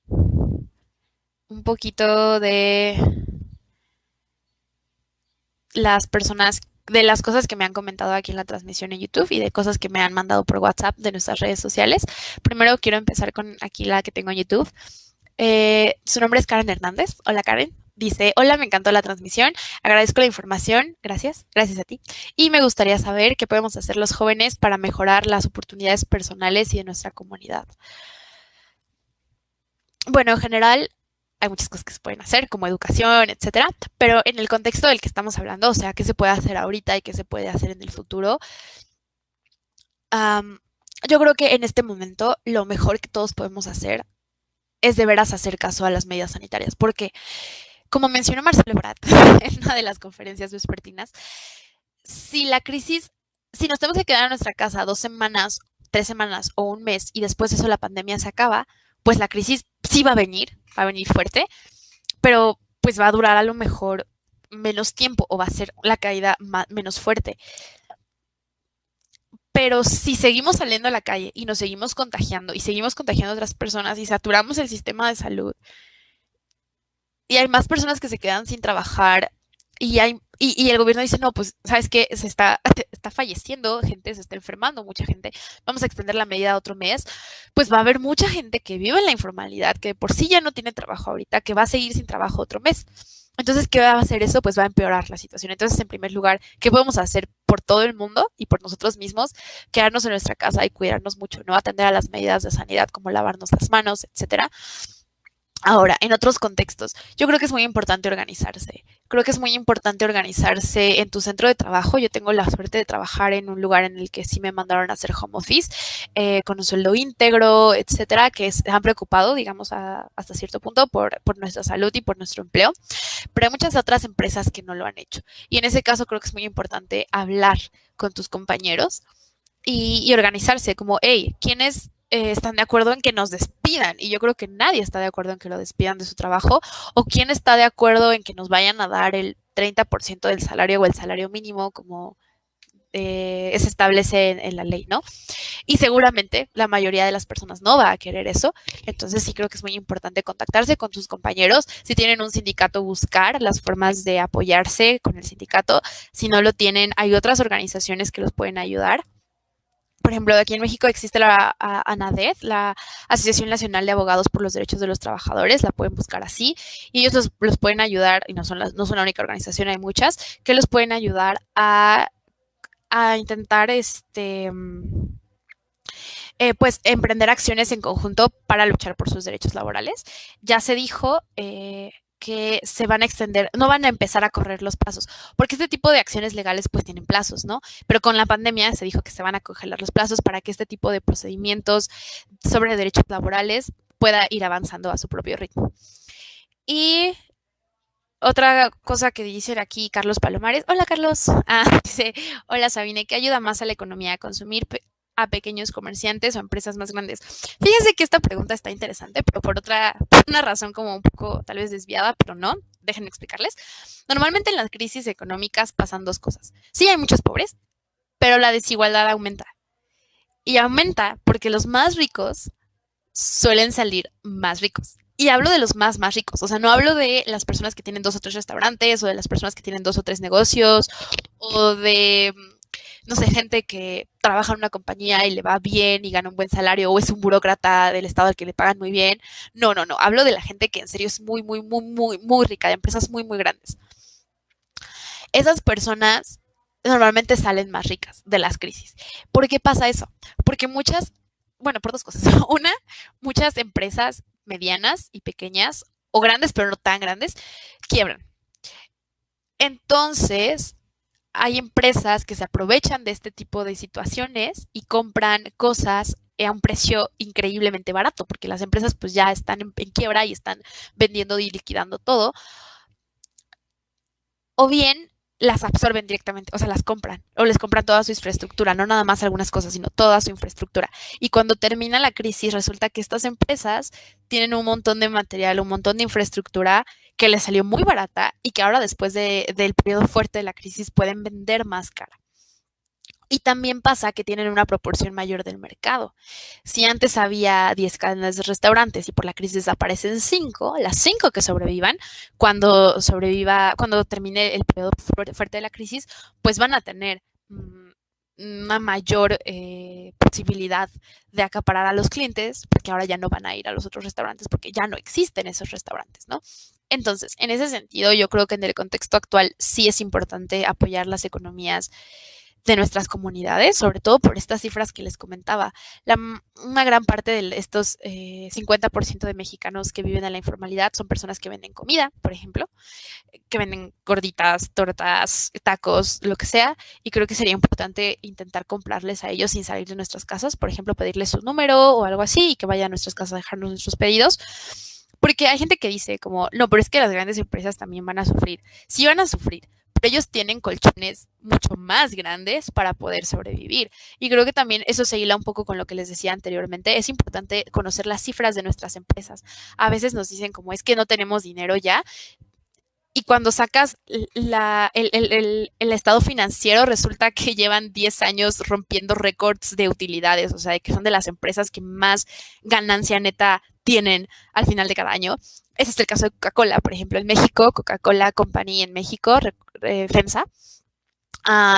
un poquito de las personas, de las cosas que me han comentado aquí en la transmisión en YouTube y de cosas que me han mandado por WhatsApp de nuestras redes sociales. Primero quiero empezar con aquí la que tengo en YouTube. Su nombre es Karen Hernández. Hola, Karen. Dice, hola, me encantó la transmisión, agradezco la información, gracias a ti. Y me gustaría saber qué podemos hacer los jóvenes para mejorar las oportunidades personales y de nuestra comunidad. Bueno, en general hay muchas cosas que se pueden hacer, como educación, etcétera, pero en el contexto del que estamos hablando, o sea, qué se puede hacer ahorita y qué se puede hacer en el futuro, yo creo que en este momento lo mejor que todos podemos hacer es de veras hacer caso a las medidas sanitarias, porque como mencionó Marcelo Ebrard en una de las conferencias vespertinas, si nos tenemos que quedar en nuestra casa 2 semanas, 3 semanas o un mes y después de eso la pandemia se acaba, pues la crisis sí va a venir fuerte, pero pues va a durar a lo mejor menos tiempo o va a ser la caída menos fuerte. Pero si seguimos saliendo a la calle y nos seguimos contagiando y seguimos contagiando a otras personas y saturamos el sistema de salud, y hay más personas que se quedan sin trabajar y el gobierno dice, no, pues, ¿sabes qué? Está falleciendo gente, se está enfermando mucha gente, vamos a extender la medida a otro mes, pues va a haber mucha gente que vive en la informalidad, que por sí ya no tiene trabajo ahorita, que va a seguir sin trabajo otro mes. Entonces, ¿qué va a hacer eso? Pues va a empeorar la situación. Entonces, en primer lugar, ¿qué podemos hacer por todo el mundo y por nosotros mismos? Quedarnos en nuestra casa y cuidarnos mucho, ¿no? Atender a las medidas de sanidad como lavarnos las manos, etcétera. Ahora, en otros contextos, yo creo que es muy importante organizarse. Creo que es muy importante organizarse en tu centro de trabajo. Yo tengo la suerte de trabajar en un lugar en el que sí me mandaron a hacer home office, con un sueldo íntegro, etcétera, que se han preocupado, digamos, hasta cierto punto por nuestra salud y por nuestro empleo. Pero hay muchas otras empresas que no lo han hecho. Y en ese caso creo que es muy importante hablar con tus compañeros y organizarse como, hey, ¿quiénes están de acuerdo en que nos despidan? Y yo creo que nadie está de acuerdo en que lo despidan de su trabajo. ¿O quién está de acuerdo en que nos vayan a dar el 30% del salario o el salario mínimo como se establece en la ley, ¿no? Y seguramente la mayoría de las personas no va a querer eso. Entonces sí creo que es muy importante contactarse con sus compañeros. Si tienen un sindicato, buscar las formas de apoyarse con el sindicato. Si no lo tienen, hay otras organizaciones que los pueden ayudar. Por ejemplo, aquí en México existe la ANADED, la Asociación Nacional de Abogados por los Derechos de los Trabajadores, la pueden buscar así, y ellos los pueden ayudar, y no son la única organización, hay muchas, que los pueden ayudar a intentar pues emprender acciones en conjunto para luchar por sus derechos laborales. Ya se dijo que se van a extender, no van a empezar a correr los plazos, porque este tipo de acciones legales pues tienen plazos, ¿no? Pero con la pandemia se dijo que se van a congelar los plazos para que este tipo de procedimientos sobre derechos laborales pueda ir avanzando a su propio ritmo. Y otra cosa que dicen aquí Carlos Palomares. Hola, Carlos. Dice, hola, Sabine, ¿qué ayuda más a la economía a consumir a pequeños comerciantes o empresas más grandes? Fíjense que esta pregunta está interesante, pero por una razón como un poco tal vez desviada, pero no. Déjenme explicarles. Normalmente en las crisis económicas pasan dos cosas. Sí hay muchos pobres, pero la desigualdad aumenta. Y aumenta porque los más ricos suelen salir más ricos. Y hablo de los más ricos. O sea, no hablo de las personas que tienen 2 o 3 restaurantes o de las personas que tienen 2 o 3 negocios o de, no sé, gente que trabaja en una compañía y le va bien y gana un buen salario o es un burócrata del estado al que le pagan muy bien. No, no, no. Hablo de la gente que en serio es muy, muy, muy, muy, muy rica, de empresas muy, muy grandes. Esas personas normalmente salen más ricas de las crisis. ¿Por qué pasa eso? Porque bueno, por dos cosas. Una, muchas empresas medianas y pequeñas, o grandes, pero no tan grandes, quiebran. Entonces, hay empresas que se aprovechan de este tipo de situaciones y compran cosas a un precio increíblemente barato, porque las empresas pues ya están en quiebra y están vendiendo y liquidando todo. O bien las absorben directamente, o sea, las compran, o les compran toda su infraestructura, no nada más algunas cosas, sino toda su infraestructura. Y cuando termina la crisis, resulta que estas empresas tienen un montón de material, un montón de infraestructura que les salió muy barata y que ahora después del periodo fuerte de la crisis pueden vender más cara. Y también pasa que tienen una proporción mayor del mercado. Si antes había 10 cadenas de restaurantes y por la crisis desaparecen 5, las 5 que sobrevivan, cuando termine el periodo fuerte de la crisis, pues van a tener una mayor posibilidad de acaparar a los clientes, porque ahora ya no van a ir a los otros restaurantes porque ya no existen esos restaurantes, ¿no? Entonces, en ese sentido, yo creo que en el contexto actual sí es importante apoyar las economías de nuestras comunidades, sobre todo por estas cifras que les comentaba. Una gran parte de estos 50% de mexicanos que viven en la informalidad son personas que venden comida, por ejemplo, que venden gorditas, tortas, tacos, lo que sea, y creo que sería importante intentar comprarles a ellos sin salir de nuestras casas, por ejemplo, pedirles su número o algo así y que vayan a nuestras casas a dejarnos nuestros pedidos. Porque hay gente que dice como, no, pero es que las grandes empresas también van a sufrir. Sí van a sufrir, pero ellos tienen colchones mucho más grandes para poder sobrevivir. Y creo que también eso se hila un poco con lo que les decía anteriormente. Es importante conocer las cifras de nuestras empresas. A veces nos dicen como es que no tenemos dinero ya. Y cuando sacas el estado financiero, resulta que llevan 10 años rompiendo récords de utilidades, o sea, que son de las empresas que más ganancia neta tienen al final de cada año. Ese es el caso de Coca-Cola, por ejemplo, en México, Coca-Cola Company en México, FEMSA,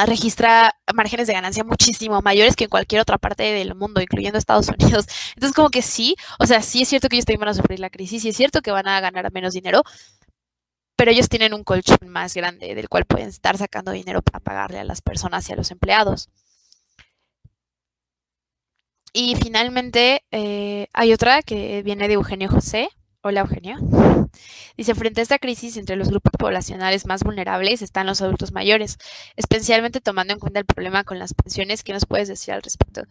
registra márgenes de ganancia muchísimo mayores que en cualquier otra parte del mundo, incluyendo Estados Unidos. Entonces, como que sí, o sea, sí es cierto que ellos también van a sufrir la crisis, sí es cierto que van a ganar menos dinero, pero ellos tienen un colchón más grande del cual pueden estar sacando dinero para pagarle a las personas y a los empleados. Y finalmente hay otra que viene de Eugenio José. Hola, Eugenio. Dice, frente a esta crisis entre los grupos poblacionales más vulnerables están los adultos mayores, especialmente tomando en cuenta el problema con las pensiones. ¿Qué nos puedes decir al respecto?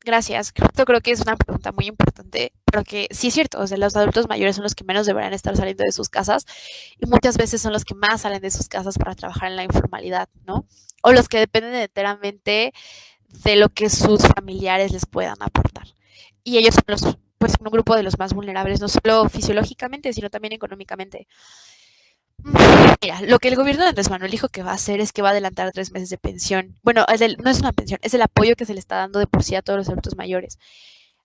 Gracias. Creo que es una pregunta muy importante, porque sí es cierto, o sea, los adultos mayores son los que menos deberían estar saliendo de sus casas y muchas veces son los que más salen de sus casas para trabajar en la informalidad, ¿no? O los que dependen enteramente de lo que sus familiares les puedan aportar. Y ellos son los, pues, un grupo de los más vulnerables, no solo fisiológicamente, sino también económicamente. Mira, lo que el gobierno de Andrés Manuel dijo que va a hacer es que va a adelantar 3 meses de pensión. Bueno, no es una pensión, es el apoyo que se le está dando de por sí a todos los adultos mayores.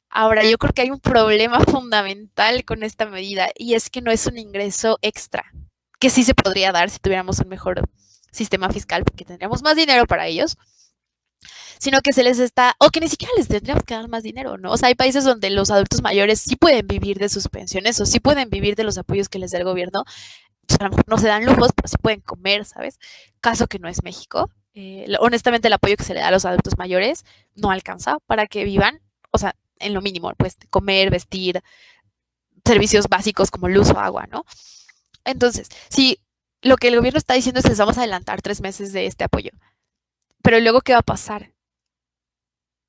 Ahora, yo creo que hay un problema fundamental con esta medida y es que no es un ingreso extra, que sí se podría dar si tuviéramos un mejor sistema fiscal, porque tendríamos más dinero para ellos, sino que se les está, o que ni siquiera les tendríamos que dar más dinero, ¿no? O sea, hay países donde los adultos mayores sí pueden vivir de sus pensiones o sí pueden vivir de los apoyos que les da el gobierno. A lo mejor no se dan lujos, pero sí pueden comer, ¿sabes? Caso que no es México. Honestamente, el apoyo que se le da a los adultos mayores no alcanza para que vivan, o sea, en lo mínimo, pues comer, vestir, servicios básicos como luz o agua, ¿no? Entonces, si lo que el gobierno está diciendo es que les vamos a adelantar 3 meses de este apoyo, pero luego, ¿qué va a pasar?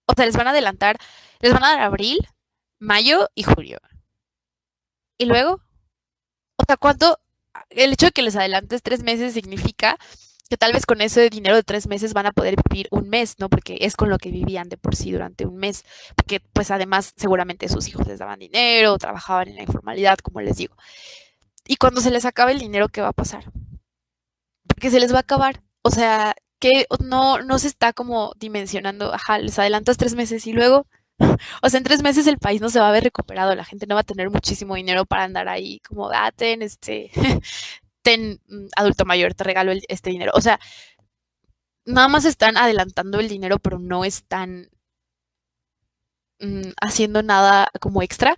O sea, les van a adelantar, les van a dar abril, mayo y julio. Y luego, o sea, ¿cuánto? El hecho de que les adelantes 3 meses significa que tal vez con ese dinero de 3 meses van a poder vivir un mes, ¿no? Porque es con lo que vivían de por sí durante un mes. Porque pues además seguramente sus hijos les daban dinero, trabajaban en la informalidad, como les digo. Y cuando se les acabe el dinero, ¿qué va a pasar? Porque se les va a acabar. O sea, que no se está como dimensionando, ajá, les adelantas 3 meses y luego, o sea, en 3 meses el país no se va a ver recuperado, la gente no va a tener muchísimo dinero para andar ahí como, ten, ten, adulto mayor, te regalo este dinero. O sea, nada más están adelantando el dinero, pero no están haciendo nada como extra.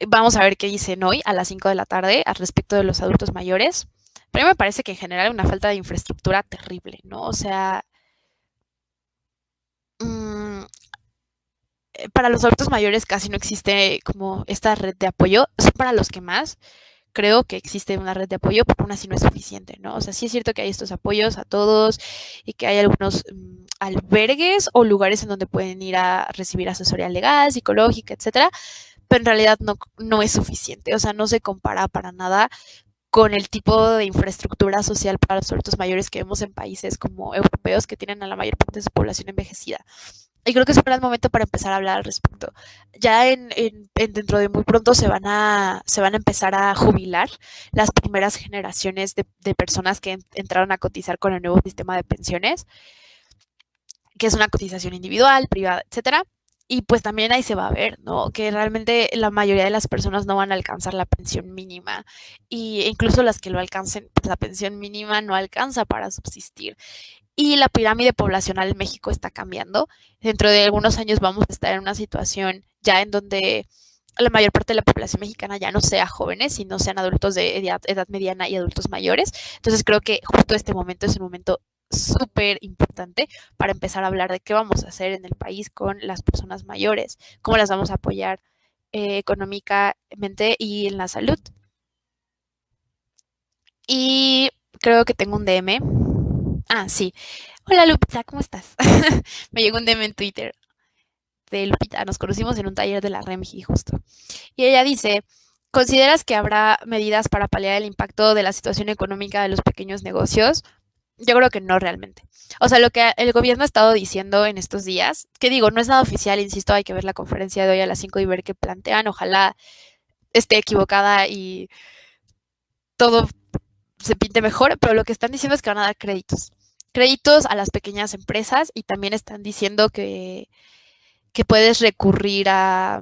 Vamos a ver qué dicen hoy a las 5 de la tarde al respecto de los adultos mayores. Pero a mí me parece que en general hay una falta de infraestructura terrible, ¿no? O sea, mmm, para los adultos mayores casi no existe como esta red de apoyo. Son para los que más. Creo que existe una red de apoyo, pero aún así no es suficiente, ¿no? O sea, sí es cierto que hay estos apoyos a todos y que hay algunos albergues o lugares en donde pueden ir a recibir asesoría legal, psicológica, etcétera, pero en realidad no es suficiente, o sea, no se compara para nada con el tipo de infraestructura social para los adultos mayores que vemos en países como europeos que tienen a la mayor parte de su población envejecida. Y creo que es un gran momento para empezar a hablar al respecto. Ya dentro de muy pronto se van a empezar a jubilar las primeras generaciones de personas que entraron a cotizar con el nuevo sistema de pensiones, que es una cotización individual, privada, etcétera. Y pues también ahí se va a ver, ¿no? Que realmente la mayoría de las personas no van a alcanzar la pensión mínima. Y incluso las que lo alcancen, pues la pensión mínima no alcanza para subsistir. Y la pirámide poblacional en México está cambiando. Dentro de algunos años vamos a estar en una situación ya en donde la mayor parte de la población mexicana ya no sea jóvenes, sino sean adultos de edad mediana y adultos mayores. Entonces creo que justo este momento es un momento súper importante para empezar a hablar de qué vamos a hacer en el país con las personas mayores, cómo las vamos a apoyar económicamente y en la salud. Y creo que tengo un DM. Ah, sí. Hola Lupita, ¿cómo estás? Me llegó un DM en Twitter de Lupita. Nos conocimos en un taller de la REMGI justo. Y ella dice, ¿consideras que habrá medidas para paliar el impacto de la situación económica de los pequeños negocios? Yo creo que no realmente. O sea, lo que el gobierno ha estado diciendo en estos días, que digo, no es nada oficial, insisto, hay que ver la conferencia de hoy a las 5 y ver qué plantean. Ojalá esté equivocada y todo se pinte mejor, pero lo que están diciendo es que van a dar créditos. Créditos a las pequeñas empresas y también están diciendo que puedes recurrir a,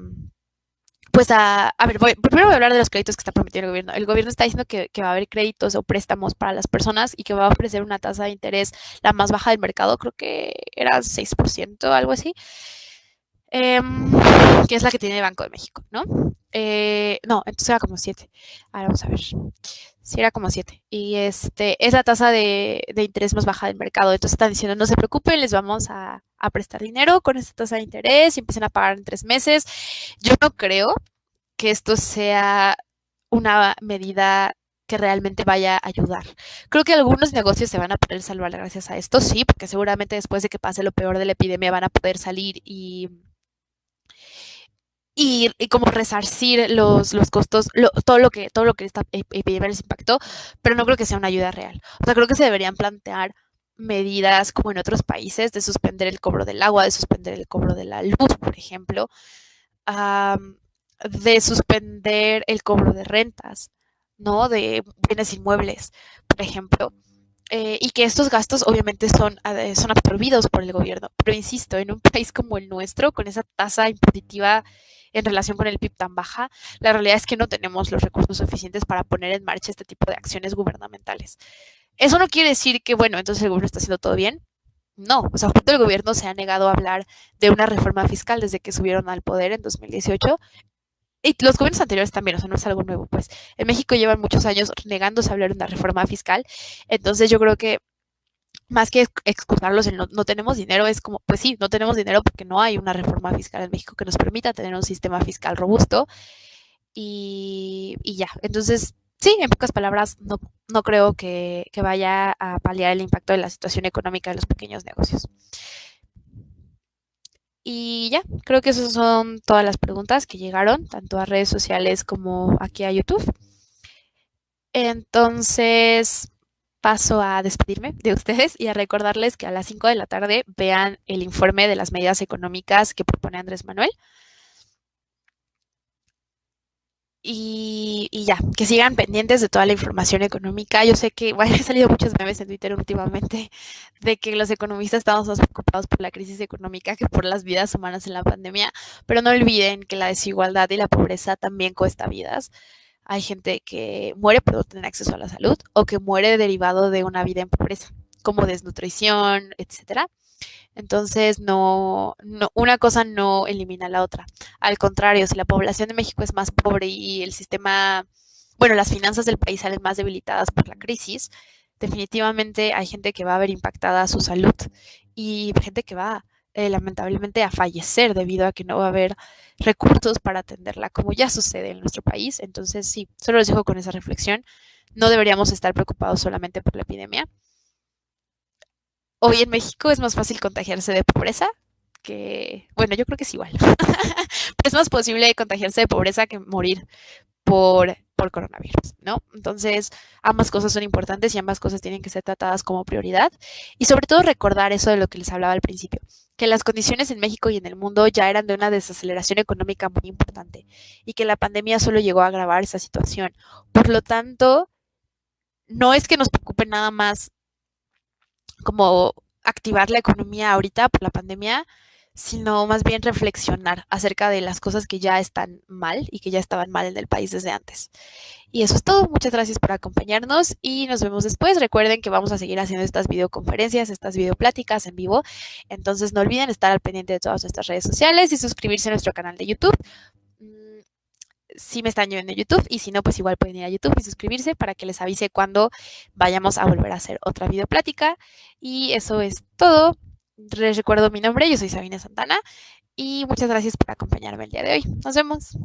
pues a ver, primero voy a hablar de los créditos que está prometiendo el gobierno. El gobierno está diciendo que va a haber créditos o préstamos para las personas y que va a ofrecer una tasa de interés la más baja del mercado, creo que era 6%, algo así, em, que es la que tiene Banco de México, ¿no? No, entonces era como 7. Ahora vamos a ver. Sí, era como 7. Y es la tasa de interés más baja del mercado. Entonces están diciendo, no se preocupen, les vamos a prestar dinero con esta tasa de interés y empiecen a pagar en 3 meses. Yo no creo que esto sea una medida que realmente vaya a ayudar. Creo que algunos negocios se van a poder salvar gracias a esto, sí, porque seguramente después de que pase lo peor de la epidemia van a poder salir y como resarcir los costos, todo lo que esta epidemia les impactó, pero no creo que sea una ayuda real. O sea, creo que se deberían plantear medidas como en otros países de suspender el cobro del agua, de suspender el cobro de la luz, por ejemplo, am, de suspender el cobro de rentas, ¿no? De bienes inmuebles, por ejemplo. Y que estos gastos obviamente son absorbidos por el gobierno. Pero insisto, en un país como el nuestro, con esa tasa impositiva en relación con el PIB tan baja, la realidad es que no tenemos los recursos suficientes para poner en marcha este tipo de acciones gubernamentales. Eso no quiere decir que, bueno, entonces el gobierno está haciendo todo bien. No, o sea, justo el gobierno se ha negado a hablar de una reforma fiscal desde que subieron al poder en 2018 y los gobiernos anteriores también, o sea, no es algo nuevo, pues. En México llevan muchos años negándose a hablar de una reforma fiscal, entonces yo creo que más que excusarlos en no tenemos dinero, es como, pues sí, no tenemos dinero porque no hay una reforma fiscal en México que nos permita tener un sistema fiscal robusto y ya. Entonces, sí, en pocas palabras, no creo que vaya a paliar el impacto de la situación económica de los pequeños negocios. Y ya, creo que esas son todas las preguntas que llegaron, tanto a redes sociales como aquí a YouTube. Entonces, paso a despedirme de ustedes y a recordarles que a las 5 de la tarde vean el informe de las medidas económicas que propone Andrés Manuel. Y ya, que sigan pendientes de toda la información económica. Yo sé que, bueno, han salido muchos memes en Twitter últimamente de que los economistas estamos más preocupados por la crisis económica que por las vidas humanas en la pandemia, pero no olviden que la desigualdad y la pobreza también cuesta vidas. Hay gente que muere por no tener acceso a la salud o que muere derivado de una vida en pobreza, como desnutrición, etcétera. Entonces, una cosa no elimina la otra. Al contrario, si la población de México es más pobre y el sistema, bueno, las finanzas del país salen más debilitadas por la crisis, definitivamente hay gente que va a ver impactada su salud y gente que va lamentablemente a fallecer debido a que no va a haber recursos para atenderla, como ya sucede en nuestro país. Entonces, sí, solo les dejo con esa reflexión. No deberíamos estar preocupados solamente por la epidemia. Hoy en México es más fácil contagiarse de pobreza que, bueno, yo creo que es igual. Es más posible contagiarse de pobreza que morir por coronavirus, ¿no? Entonces, ambas cosas son importantes y ambas cosas tienen que ser tratadas como prioridad. Y sobre todo recordar eso de lo que les hablaba al principio, que las condiciones en México y en el mundo ya eran de una desaceleración económica muy importante y que la pandemia solo llegó a agravar esa situación. Por lo tanto, no es que nos preocupe nada más como activar la economía ahorita por la pandemia, sino más bien reflexionar acerca de las cosas que ya están mal y que ya estaban mal en el país desde antes. Y eso es todo. Muchas gracias por acompañarnos y nos vemos después. Recuerden que vamos a seguir haciendo estas videoconferencias, estas videopláticas en vivo. Entonces no olviden estar al pendiente de todas nuestras redes sociales y suscribirse a nuestro canal de YouTube. Si me están viendo en YouTube y si no, pues igual pueden ir a YouTube y suscribirse para que les avise cuando vayamos a volver a hacer otra videoplática. Y eso es todo. Les recuerdo mi nombre, yo soy Sabina Santana y muchas gracias por acompañarme el día de hoy. Nos vemos.